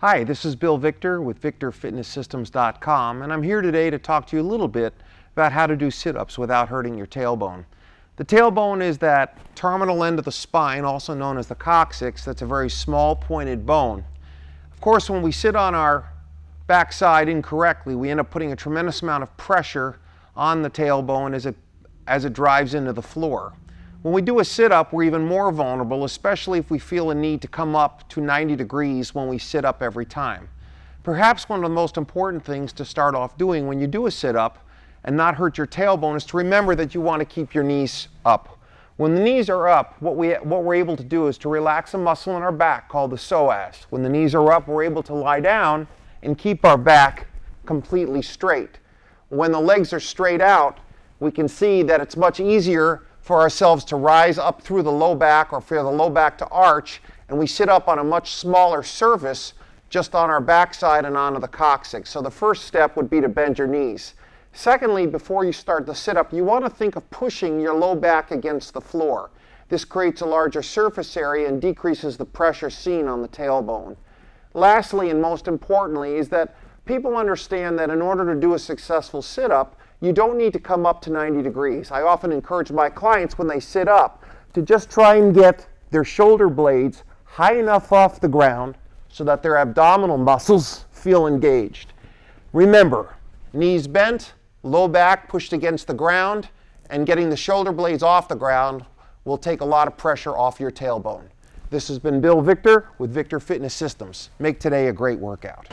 Hi, this is Bill Victor with VictorFitnessSystems.com, and I'm here today to talk to you a little bit about how to do sit-ups without hurting your tailbone. The tailbone is that terminal end of the spine, also known as the coccyx. That's a very small pointed bone. Of course, when we sit on our backside incorrectly, we end up putting a tremendous amount of pressure on the tailbone as it drives into the floor. When we do a sit-up, we're even more vulnerable, especially if we feel a need to come up to 90 degrees when we sit up every time. Perhaps one of the most important things to start off doing when you do a sit-up and not hurt your tailbone is to remember that you want to keep your knees up. When the knees are up, what we're able to do is to relax a muscle in our back called the psoas. When the knees are up, we're able to lie down and keep our back completely straight. When the legs are straight out, we can see that it's much easier for ourselves to rise up through the low back or for the low back to arch, and we sit up on a much smaller surface just on our backside and onto the coccyx. So the first step would be to bend your knees. Secondly, before you start the sit-up, you want to think of pushing your low back against the floor. This creates a larger surface area and decreases the pressure seen on the tailbone. Lastly, and most importantly, is that people understand that in order to do a successful sit-up, you don't need to come up to 90 degrees. I often encourage my clients when they sit up to just try and get their shoulder blades high enough off the ground so that their abdominal muscles feel engaged. Remember, knees bent, low back pushed against the ground, and getting the shoulder blades off the ground will take a lot of pressure off your tailbone. This has been Bill Victor with Victor Fitness Systems. Make today a great workout.